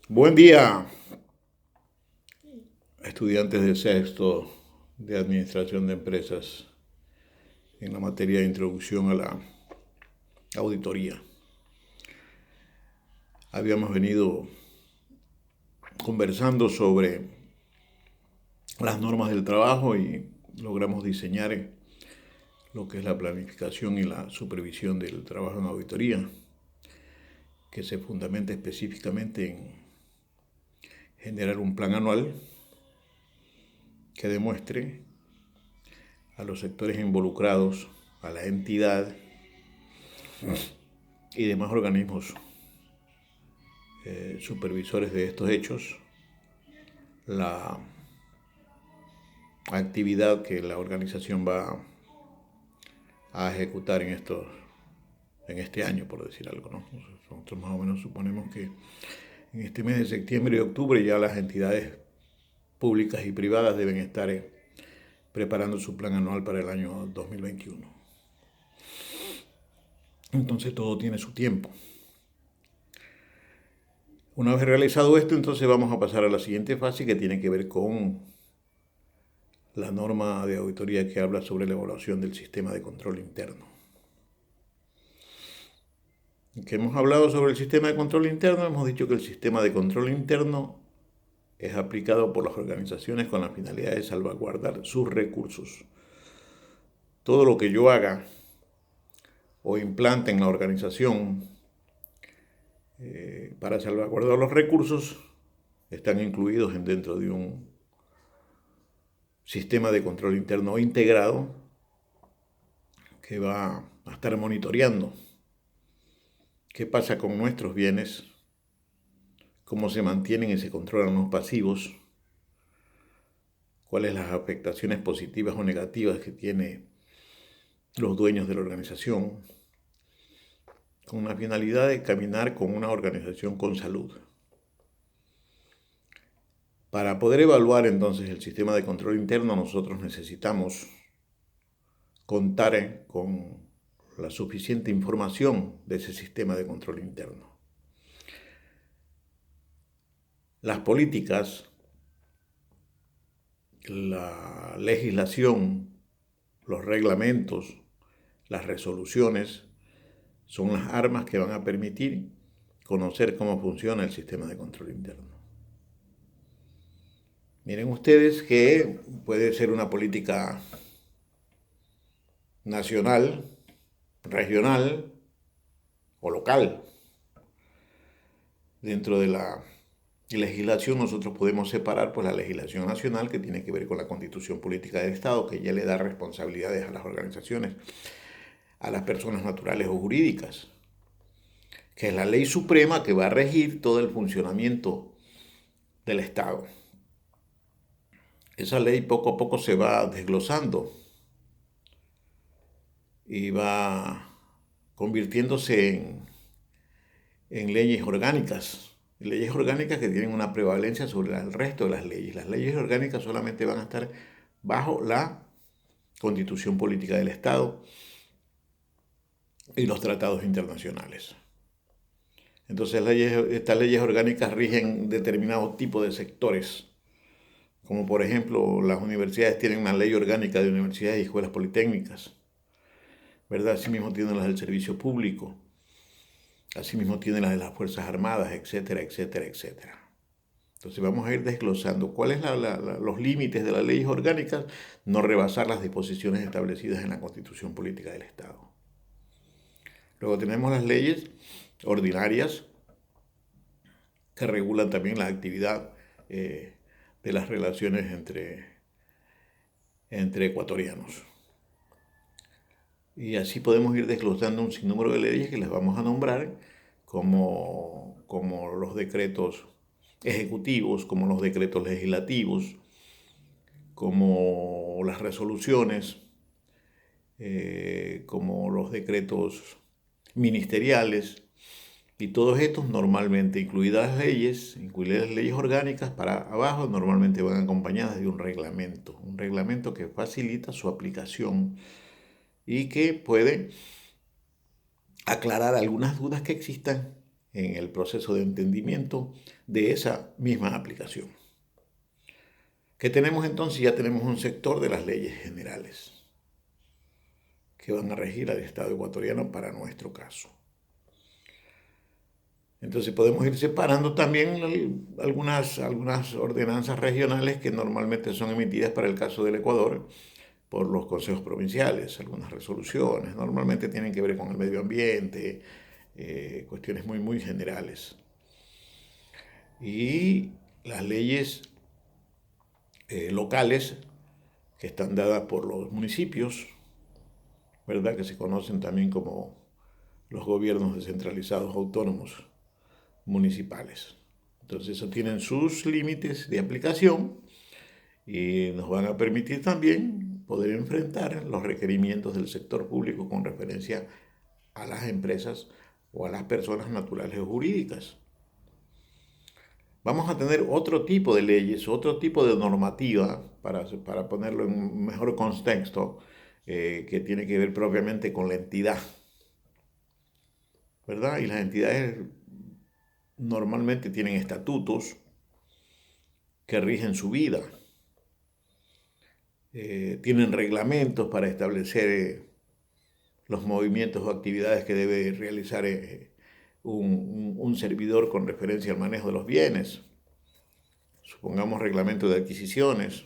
Buen día, estudiantes de sexto de Administración de Empresas en la materia de Introducción a la Auditoría. Habíamos venido conversando sobre las normas del trabajo y logramos diseñar lo que es la planificación y la supervisión del trabajo en auditoría, que se fundamenta específicamente en generar un plan anual que demuestre a los sectores involucrados, a la entidad y demás organismos supervisores de estos hechos, la actividad que la organización va a ejecutar en este año, por decir algo, ¿no? Nosotros más o menos suponemos que en este mes de septiembre y octubre ya las entidades públicas y privadas deben estar preparando su plan anual para el año 2021. Entonces todo tiene su tiempo. Una vez realizado esto, entonces vamos a pasar a la siguiente fase que tiene que ver con la norma de auditoría que habla sobre la evaluación del sistema de control interno. Que hemos hablado sobre el sistema de control interno, hemos dicho que el sistema de control interno es aplicado por las organizaciones con la finalidad de salvaguardar sus recursos. Todo lo que yo haga o implante en la organización para salvaguardar los recursos están incluidos dentro de un sistema de control interno integrado que va a estar monitoreando qué pasa con nuestros bienes, cómo se mantienen y se controlan los pasivos, cuáles las afectaciones positivas o negativas que tiene los dueños de la organización, con la finalidad de caminar con una organización con salud. Para poder evaluar entonces el sistema de control interno, nosotros necesitamos contar con la suficiente información de ese sistema de control interno. Las políticas, la legislación, los reglamentos, las resoluciones son las armas que van a permitir conocer cómo funciona el sistema de control interno. Miren ustedes que puede ser una política nacional, regional o local. Dentro de la legislación nosotros podemos separar pues la legislación nacional, que tiene que ver con la Constitución Política del Estado, que ya le da responsabilidades a las organizaciones, a las personas naturales o jurídicas, que es la ley suprema que va a regir todo el funcionamiento del Estado. Esa ley poco a poco se va desglosando y va convirtiéndose en leyes orgánicas que tienen una prevalencia sobre el resto de las leyes. Las leyes orgánicas solamente van a estar bajo la Constitución Política del Estado y los tratados internacionales. Entonces estas leyes orgánicas rigen determinado tipo de sectores, como por ejemplo las universidades tienen una ley orgánica de universidades y escuelas politécnicas, ¿verdad? Asimismo tienen las del servicio público, asimismo tienen las de las Fuerzas Armadas, etcétera, etcétera, etcétera. Entonces vamos a ir desglosando cuáles son los límites de las leyes orgánicas, no rebasar las disposiciones establecidas en la Constitución Política del Estado. Luego tenemos las leyes ordinarias que regulan también la actividad de las relaciones entre ecuatorianos. Y así podemos ir desglosando un sinnúmero de leyes que les vamos a nombrar como los decretos ejecutivos, como los decretos legislativos, como las resoluciones, como los decretos ministeriales, y todos estos normalmente, incluidas las leyes orgánicas para abajo, normalmente van acompañadas de un reglamento que facilita su aplicación y que puede aclarar algunas dudas que existan en el proceso de entendimiento de esa misma aplicación. ¿Qué tenemos entonces? Ya tenemos un sector de las leyes generales que van a regir al Estado ecuatoriano para nuestro caso. Entonces podemos ir separando también algunas ordenanzas regionales que normalmente son emitidas para el caso del Ecuador por los consejos provinciales, algunas resoluciones, normalmente tienen que ver con el medio ambiente, cuestiones muy generales. Y las leyes locales que están dadas por los municipios, ¿verdad? Que se conocen también como los gobiernos descentralizados autónomos municipales. Entonces, eso tienen sus límites de aplicación y nos van a permitir también poder enfrentar los requerimientos del sector público con referencia a las empresas o a las personas naturales o jurídicas. Vamos a tener otro tipo de leyes, otro tipo de normativa, para ponerlo en un mejor contexto, que tiene que ver propiamente con la entidad, ¿verdad? Y las entidades normalmente tienen estatutos que rigen su vida, tienen reglamentos para establecer los movimientos o actividades que debe realizar un servidor con referencia al manejo de los bienes. Supongamos reglamento de adquisiciones,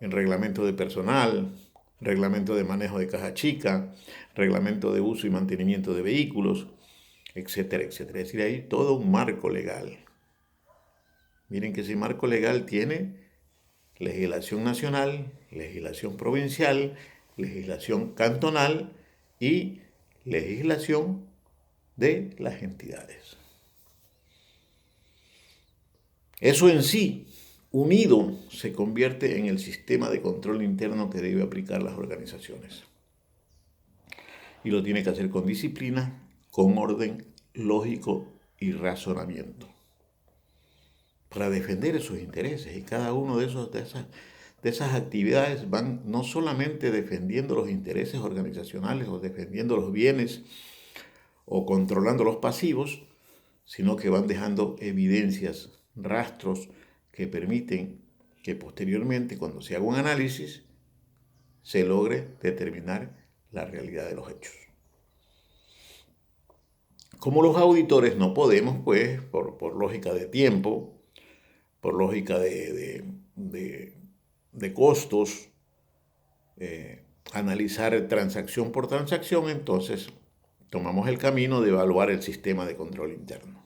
el reglamento de personal, reglamento de manejo de caja chica, reglamento de uso y mantenimiento de vehículos, etcétera, etcétera. Es decir, hay todo un marco legal. Miren que ese marco legal tiene legislación nacional, legislación provincial, legislación cantonal y legislación de las entidades. Eso en sí, unido, se convierte en el sistema de control interno que debe aplicar las organizaciones. Y lo tiene que hacer con disciplina, con orden lógico y razonamiento, para defender esos intereses. Y cada uno de esas actividades van no solamente defendiendo los intereses organizacionales o defendiendo los bienes o controlando los pasivos, sino que van dejando evidencias, rastros que permiten que posteriormente, cuando se haga un análisis, se logre determinar la realidad de los hechos. Como los auditores no podemos, pues, por lógica de tiempo, por lógica de costos, analizar transacción por transacción, entonces tomamos el camino de evaluar el sistema de control interno.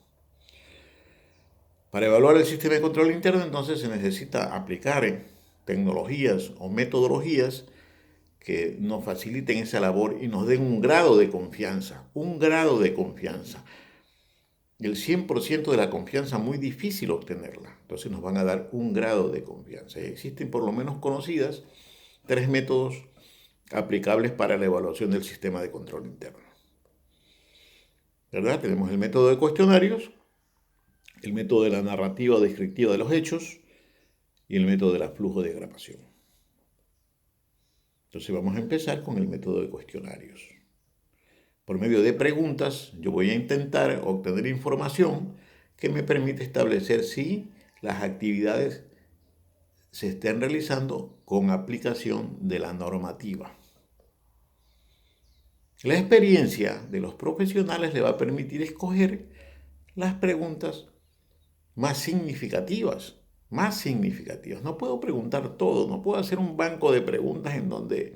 Para evaluar el sistema de control interno, entonces se necesita aplicar tecnologías o metodologías que nos faciliten esa labor y nos den un grado de confianza, El 100% de la confianza muy difícil obtenerla, entonces nos van a dar un grado de confianza. Existen por lo menos conocidas 3 métodos aplicables para la evaluación del sistema de control interno. ¿Verdad? Tenemos el método de cuestionarios, el método de la narrativa descriptiva de los hechos y el método de la flujodiagramación. Entonces vamos a empezar con el método de cuestionarios. Por medio de preguntas, yo voy a intentar obtener información que me permite establecer si las actividades se estén realizando con aplicación de la normativa. La experiencia de los profesionales le va a permitir escoger las preguntas más significativas. No puedo preguntar todo, no puedo hacer un banco de preguntas en donde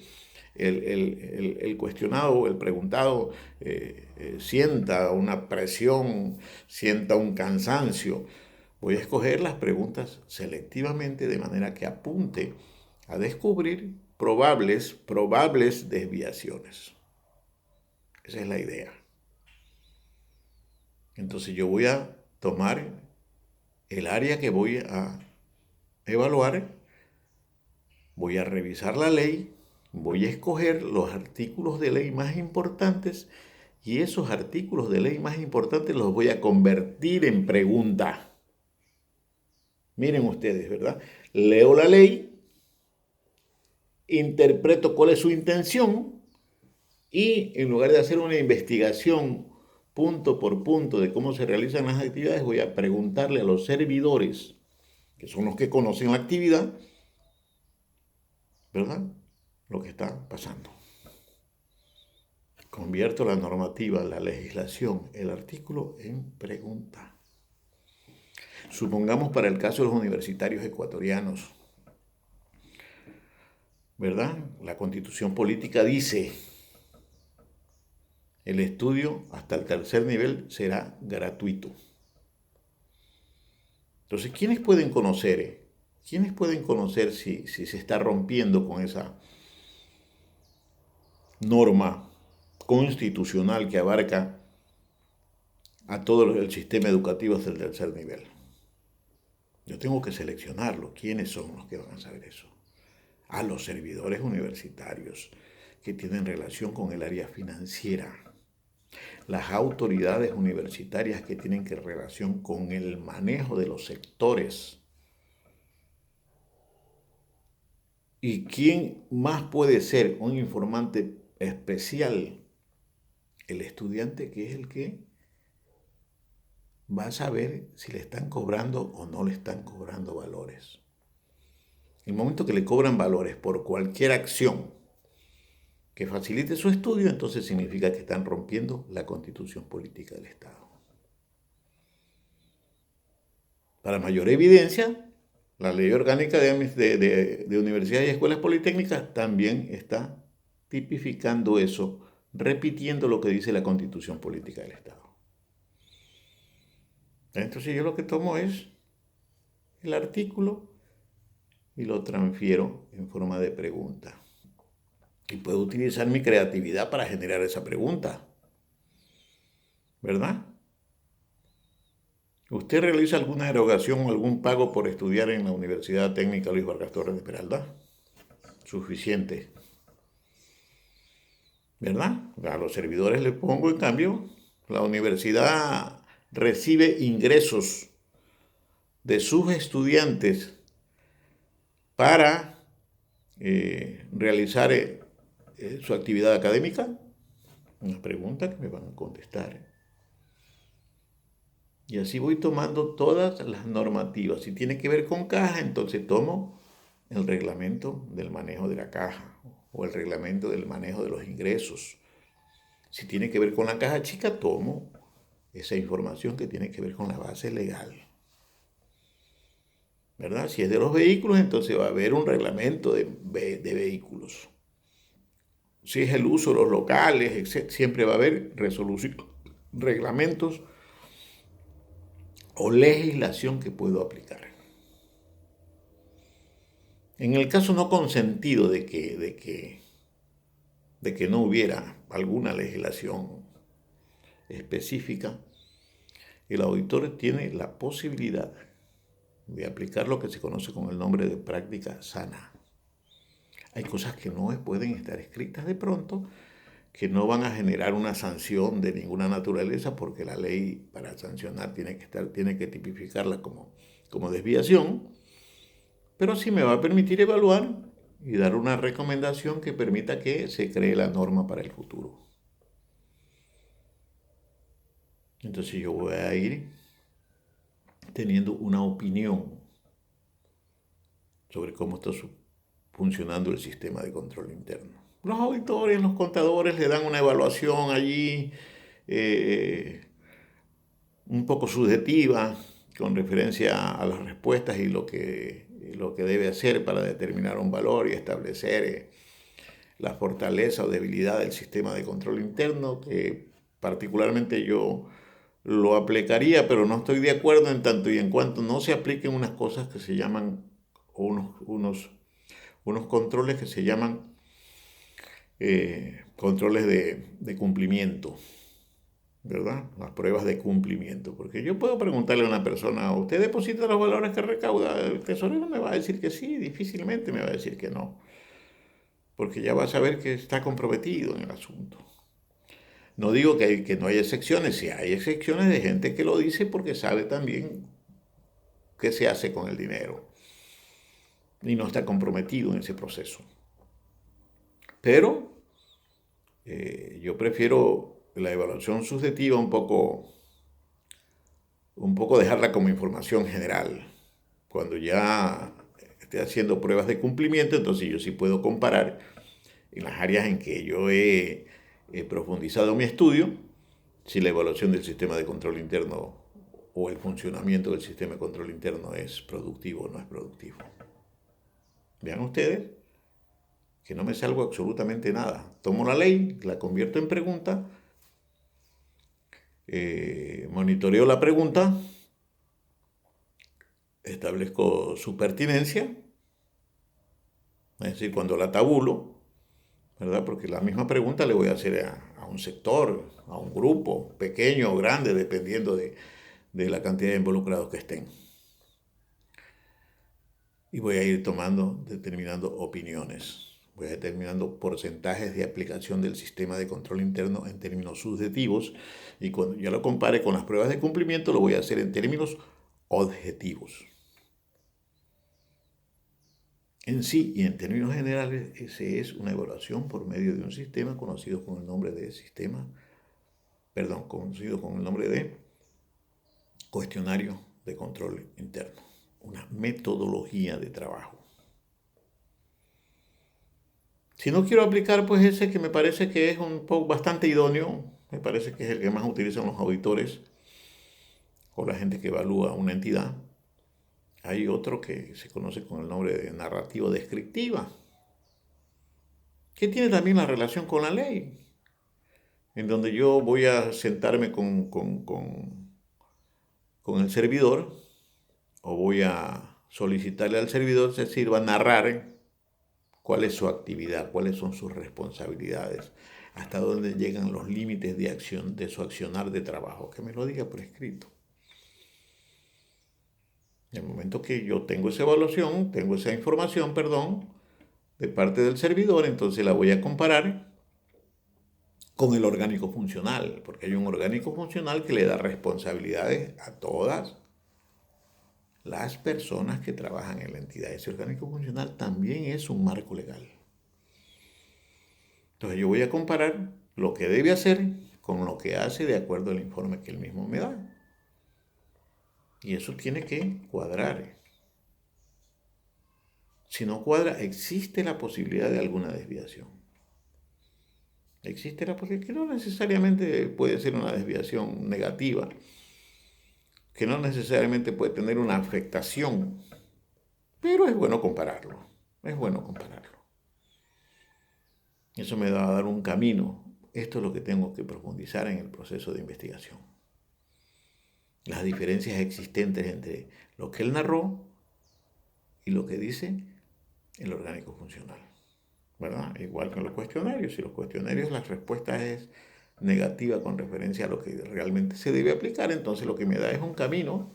el cuestionado o el preguntado sienta una presión, sienta un cansancio. Voy a escoger las preguntas selectivamente de manera que apunte a descubrir probables desviaciones. Esa es la idea. Entonces yo voy a tomar el área que voy a evaluar, voy a revisar la ley, voy a escoger los artículos de ley más importantes y esos artículos de ley más importantes los voy a convertir en pregunta. Miren ustedes, ¿verdad? Leo la ley, interpreto cuál es su intención y en lugar de hacer una investigación punto por punto de cómo se realizan las actividades, voy a preguntarle a los servidores, que son los que conocen la actividad, ¿verdad? Lo que está pasando. Convierto la normativa, la legislación, el artículo en pregunta. Supongamos para el caso de los universitarios ecuatorianos, ¿verdad? La Constitución política dice, el estudio hasta el tercer nivel será gratuito. Entonces, ¿quiénes pueden conocer? ¿Quiénes pueden conocer si se está rompiendo con esa norma constitucional que abarca a todo el sistema educativo hasta el tercer nivel? Yo tengo que seleccionarlo. ¿Quiénes son los que van a saber eso? A los servidores universitarios que tienen relación con el área financiera, las autoridades universitarias que tienen que relación con el manejo de los sectores. ¿Y quién más puede ser un informante especial? El estudiante, que es el que va a saber si le están cobrando o no le están cobrando valores. El momento que le cobran valores por cualquier acción que facilite su estudio, entonces significa que están rompiendo la Constitución política del Estado. Para mayor evidencia, la Ley Orgánica de Universidades y Escuelas Politécnicas también está tipificando eso, repitiendo lo que dice la Constitución política del Estado. Entonces yo lo que tomo es el artículo y lo transfiero en forma de pregunta. Y puedo utilizar mi creatividad para generar esa pregunta, ¿verdad? ¿Usted realiza alguna erogación o algún pago por estudiar en la Universidad Técnica Luis Vargas Torres de Peralta? Suficiente, ¿verdad? A los servidores les pongo, en cambio, la universidad recibe ingresos de sus estudiantes para realizar su actividad académica. Una pregunta que me van a contestar. Y así voy tomando todas las normativas. Si tiene que ver con caja, entonces tomo el reglamento del manejo de la caja o el reglamento del manejo de los ingresos. Si tiene que ver con la caja chica, tomo esa información que tiene que ver con la base legal, ¿verdad? Si es de los vehículos, entonces va a haber un reglamento de vehículos. Si es el uso de los locales, etc., siempre va a haber resolución, reglamentos o legislación que puedo aplicar. En el caso no consentido de que no hubiera alguna legislación específica, el auditor tiene la posibilidad de aplicar lo que se conoce con el nombre de práctica sana. Hay cosas que no pueden estar escritas de pronto, que no van a generar una sanción de ninguna naturaleza, porque la ley para sancionar tiene que tipificarla como desviación, pero sí me va a permitir evaluar y dar una recomendación que permita que se cree la norma para el futuro. Entonces yo voy a ir teniendo una opinión sobre cómo está funcionando el sistema de control interno. Los auditores, los contadores le dan una evaluación allí un poco subjetiva con referencia a las respuestas y lo que debe hacer para determinar un valor y establecer la fortaleza o debilidad del sistema de control interno, que particularmente yo lo aplicaría, pero no estoy de acuerdo en tanto y en cuanto no se apliquen unas cosas que se llaman, o unos controles que se llaman controles de cumplimiento, ¿verdad? Las pruebas de cumplimiento. Porque yo puedo preguntarle a una persona, ¿usted deposita los valores que recauda? El tesorero me va a decir que sí, difícilmente me va a decir que no, porque ya va a saber que está comprometido en el asunto. No digo que no hay excepciones, sí hay excepciones de gente que lo dice porque sabe también qué se hace con el dinero y no está comprometido en ese proceso. Pero yo prefiero la evaluación subjetiva un poco dejarla como información general. Cuando ya esté haciendo pruebas de cumplimiento, entonces yo sí puedo comparar en las áreas en que yo he profundizado mi estudio, si la evaluación del sistema de control interno o el funcionamiento del sistema de control interno es productivo o no es productivo. Vean ustedes que no me salgo absolutamente nada. Tomo la ley, la convierto en pregunta, monitoreo la pregunta, establezco su pertinencia, es decir, cuando la tabulo, ¿verdad? Porque la misma pregunta le voy a hacer a un sector, a un grupo, pequeño o grande, dependiendo de la cantidad de involucrados que estén. Y voy a ir determinando opiniones. Voy determinando porcentajes de aplicación del sistema de control interno en términos subjetivos, y cuando ya lo compare con las pruebas de cumplimiento lo voy a hacer en términos objetivos. En sí y en términos generales, ese es una evaluación por medio de un sistema conocido con el nombre de cuestionario de control interno, una metodología de trabajo. Si no quiero aplicar, pues ese que me parece que es bastante idóneo, me parece que es el que más utilizan los auditores o la gente que evalúa una entidad. Hay otro que se conoce con el nombre de narrativa descriptiva, que tiene también la relación con la ley, en donde yo voy a sentarme con el servidor o voy a solicitarle al servidor que sirva a narrar cuál es su actividad, cuáles son sus responsabilidades, hasta dónde llegan los límites de acción de su accionar de trabajo, que me lo diga por escrito. En el momento que yo tengo esa evaluación, tengo esa información, de parte del servidor, entonces la voy a comparar con el orgánico funcional, porque hay un orgánico funcional que le da responsabilidades a todas las personas que trabajan en la entidad. Ese orgánico funcional también es un marco legal. Entonces yo voy a comparar lo que debe hacer con lo que hace de acuerdo al informe que él mismo me da. Y eso tiene que cuadrar. Si no cuadra, existe la posibilidad de alguna desviación. Existe la posibilidad, que no necesariamente puede ser una desviación negativa, que no necesariamente puede tener una afectación, pero es bueno compararlo. Es bueno compararlo. Eso me va a dar un camino. Esto es lo que tengo que profundizar en el proceso de investigación. Las diferencias existentes entre lo que él narró y lo que dice el orgánico funcional, ¿verdad? Igual que en los cuestionarios. Si los cuestionarios la respuesta es negativa con referencia a lo que realmente se debe aplicar, entonces lo que me da es un camino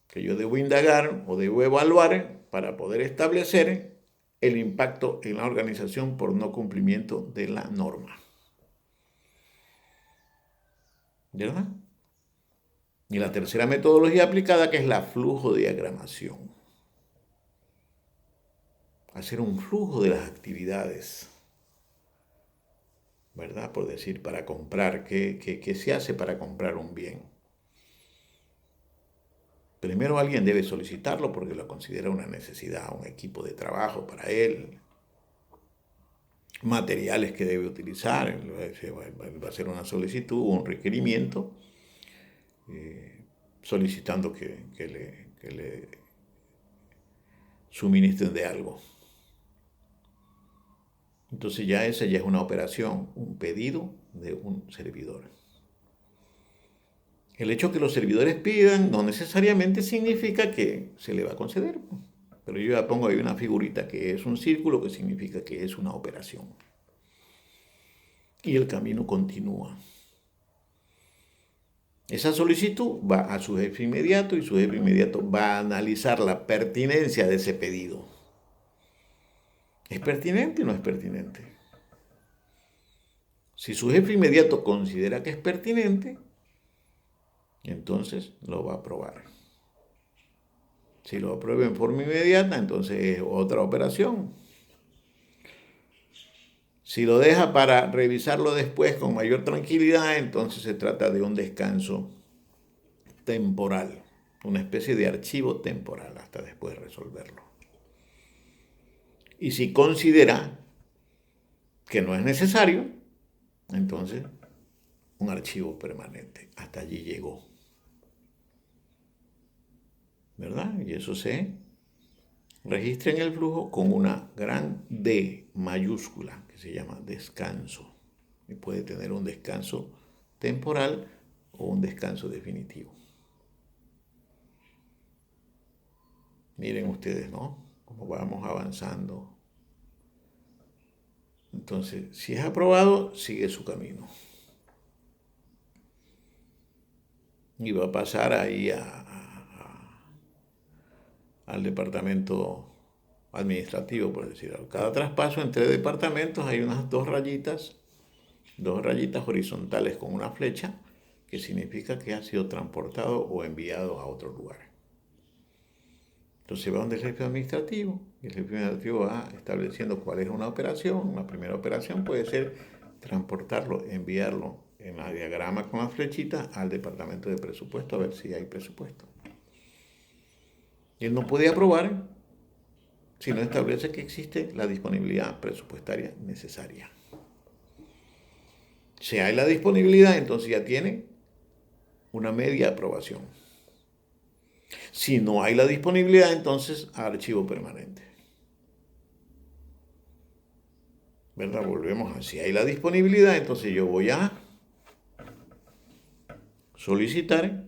que yo debo indagar o debo evaluar para poder establecer el impacto en la organización por no cumplimiento de la norma. ¿Verdad? Y la tercera metodología aplicada, que es la flujodiagramación. Hacer un flujo de las actividades, ¿verdad? Por decir, para comprar, ¿qué se hace para comprar un bien? Primero alguien debe solicitarlo porque lo considera una necesidad, un equipo de trabajo para él, materiales que debe utilizar, va a hacer una solicitud o un requerimiento solicitando que le suministren de algo. Entonces esa ya es una operación, un pedido de un servidor. El hecho que los servidores pidan no necesariamente significa que se le va a conceder. Pero yo ya pongo ahí una figurita que es un círculo, que significa que es una operación. Y el camino continúa. Esa solicitud va a su jefe inmediato y su jefe inmediato va a analizar la pertinencia de ese pedido. ¿Es pertinente o no es pertinente? Si su jefe inmediato considera que es pertinente, entonces lo va a aprobar. Si lo aprueba en forma inmediata, entonces es otra operación. Si lo deja para revisarlo después con mayor tranquilidad, entonces se trata de un descanso temporal, una especie de archivo temporal hasta después resolverlo. Y si considera que no es necesario, entonces un archivo permanente. Hasta allí llegó. ¿Verdad? Y eso se registra en el flujo con una gran D mayúscula que se llama descanso. Y puede tener un descanso temporal o un descanso definitivo. Miren ustedes, ¿no? Cómo vamos avanzando. Entonces, si es aprobado, sigue su camino. Y va a pasar ahí al departamento administrativo, por decirlo. Cada traspaso entre departamentos hay unas dos rayitas horizontales con una flecha, que significa que ha sido transportado o enviado a otro lugar. Entonces va donde el jefe administrativo, y el jefe administrativo va estableciendo cuál es una operación. La primera operación puede ser transportarlo, enviarlo en la diagrama con las flechitas al departamento de presupuesto a ver si hay presupuesto. Y él no puede aprobar si no establece que existe la disponibilidad presupuestaria necesaria. Si hay la disponibilidad, entonces ya tiene una media aprobación. Si no hay la disponibilidad, entonces archivo permanente. ¿Verdad? Volvemos a, si hay la disponibilidad, entonces yo voy a solicitar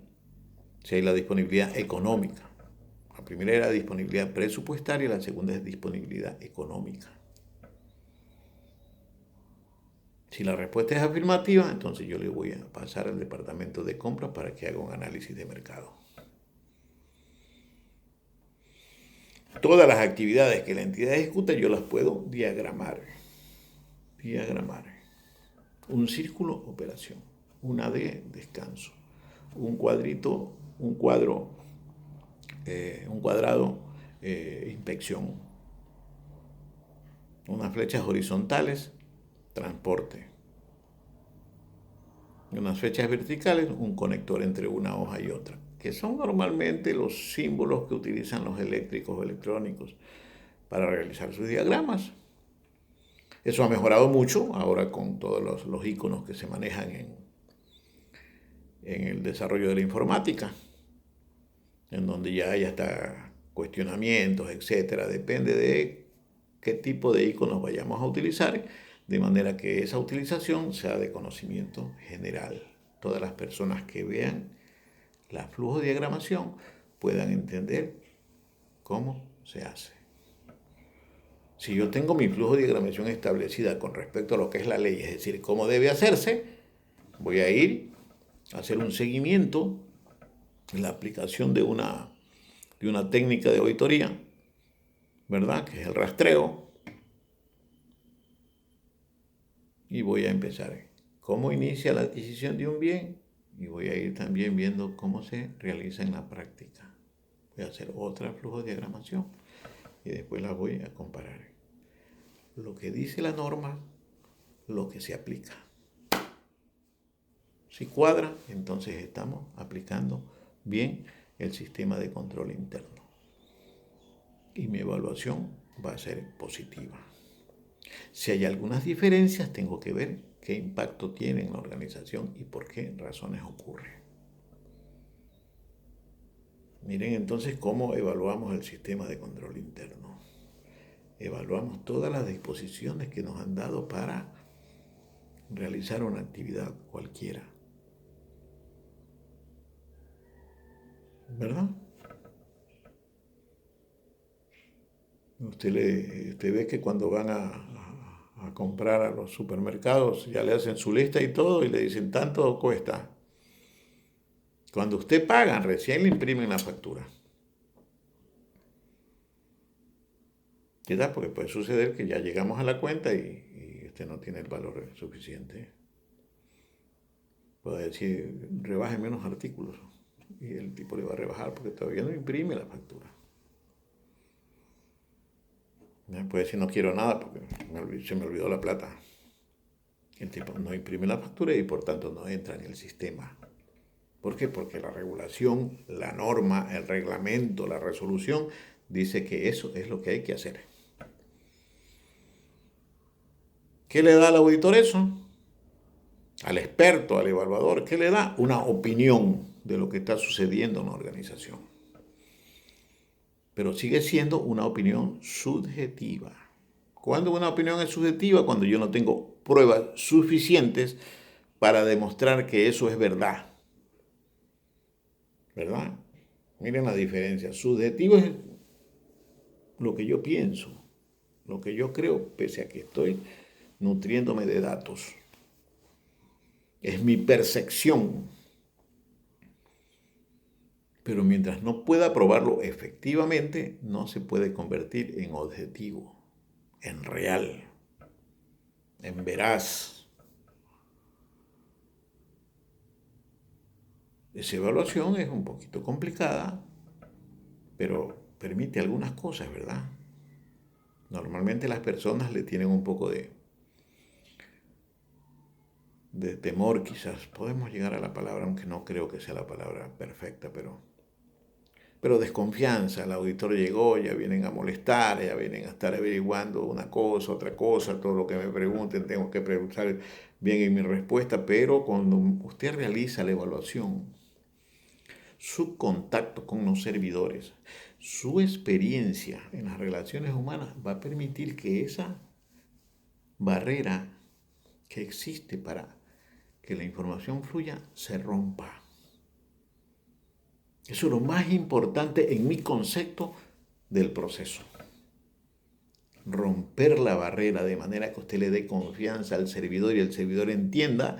si hay la disponibilidad económica. La primera era disponibilidad presupuestaria, la segunda es disponibilidad económica. Si la respuesta es afirmativa, entonces yo le voy a pasar al departamento de compras para que haga un análisis de mercado. Todas las actividades que la entidad ejecuta yo las puedo diagramar. Un círculo, operación. Una D, descanso. Un cuadrito, un cuadro, un cuadrado, inspección. Unas flechas horizontales, transporte. Unas flechas verticales, un conector entre una hoja y otra, que son normalmente los símbolos que utilizan los eléctricos o electrónicos para realizar sus diagramas. Eso ha mejorado mucho ahora con todos los iconos que se manejan en el desarrollo de la informática, en donde ya hay hasta cuestionamientos, etcétera. Depende de qué tipo de iconos vayamos a utilizar, de manera que esa utilización sea de conocimiento general. Todas las personas que vean la flujodiagramación puedan entender cómo se hace. Si yo tengo mi flujodiagramación establecida con respecto a lo que es la ley, es decir, cómo debe hacerse, voy a ir a hacer un seguimiento en la aplicación de una técnica de auditoría, ¿verdad? Que es el rastreo. Y voy a empezar cómo inicia la adquisición de un bien y voy a ir también viendo cómo se realiza en la práctica. Voy a hacer otra flujodiagramación y después la voy a comparar. Lo que dice la norma, lo que se aplica. Si cuadra, entonces estamos aplicando bien el sistema de control interno. Y mi evaluación va a ser positiva. Si hay algunas diferencias, tengo que ver qué impacto tiene en la organización y por qué razones ocurre. Miren entonces cómo evaluamos el sistema de control interno. Evaluamos todas las disposiciones que nos han dado para realizar una actividad cualquiera. ¿Verdad? Usted ve que cuando van a comprar a los supermercados ya le hacen su lista y todo y le dicen tanto cuesta. Cuando usted paga, recién le imprimen la factura. ¿Verdad? Porque puede suceder que ya llegamos a la cuenta y usted no tiene el valor suficiente. Puede decir, rebaje menos artículos. Y el tipo le va a rebajar porque todavía no imprime la factura. Puede decir, no quiero nada porque se me olvidó la plata. El tipo no imprime la factura y por tanto no entra en el sistema. ¿Por qué? Porque la regulación, la norma, el reglamento, la resolución dice que eso es lo que hay que hacer. ¿Qué le da al auditor eso? Al experto, al evaluador, ¿qué le da? Una opinión de lo que está sucediendo en la organización. Pero sigue siendo una opinión subjetiva. ¿Cuándo una opinión es subjetiva? Cuando yo no tengo pruebas suficientes para demostrar que eso es verdad. ¿Verdad? Miren la diferencia. Subjetivo es lo que yo pienso, lo que yo creo, pese a que estoy nutriéndome de datos. Es mi percepción. Pero mientras no pueda probarlo efectivamente, no se puede convertir en objetivo, en real, en veraz. Esa evaluación es un poquito complicada, pero permite algunas cosas, ¿verdad? Normalmente las personas le tienen un poco de temor, quizás. Podemos llegar a la palabra, aunque no creo que sea la palabra perfecta, pero desconfianza. El auditor llegó, ya vienen a molestar, ya vienen a estar averiguando una cosa, otra cosa, todo lo que me pregunten, tengo que preguntar bien en mi respuesta, pero cuando usted realiza la evaluación, su contacto con los servidores, su experiencia en las relaciones humanas va a permitir que esa barrera que existe para que la información fluya se rompa. Eso es lo más importante en mi concepto del proceso. Romper la barrera de manera que usted le dé confianza al servidor y el servidor entienda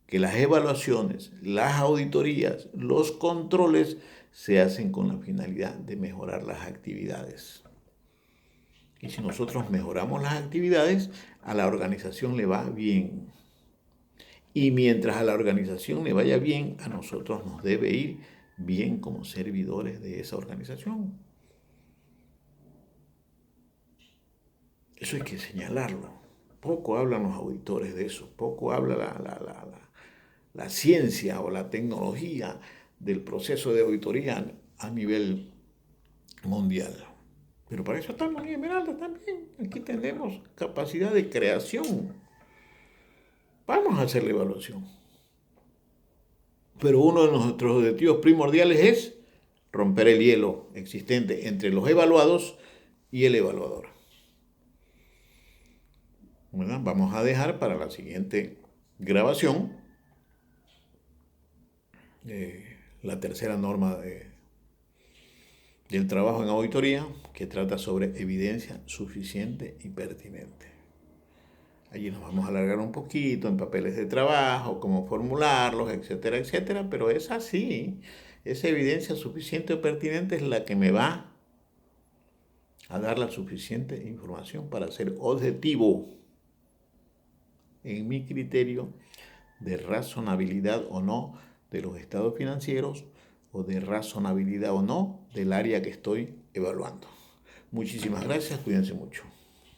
que las evaluaciones, las auditorías, los controles se hacen con la finalidad de mejorar las actividades. Y si nosotros mejoramos las actividades, a la organización le va bien. Y mientras a la organización le vaya bien, a nosotros nos debe ir bien como servidores de esa organización. Eso hay que señalarlo. Poco hablan los auditores de eso, poco habla la ciencia o la tecnología del proceso de auditoría a nivel mundial. Pero para eso estamos en Esmeralda también. Aquí tenemos capacidad de creación. Vamos a hacer la evaluación. Pero uno de nuestros objetivos primordiales es romper el hielo existente entre los evaluados y el evaluador. Bueno, vamos a dejar para la siguiente grabación la tercera norma del trabajo en auditoría, que trata sobre evidencia suficiente y pertinente. Allí nos vamos a alargar un poquito en papeles de trabajo, cómo formularlos, etcétera, etcétera, pero es así. Esa evidencia suficiente o pertinente es la que me va a dar la suficiente información para ser objetivo en mi criterio de razonabilidad o no de los estados financieros o de razonabilidad o no del área que estoy evaluando. Muchísimas gracias, cuídense mucho.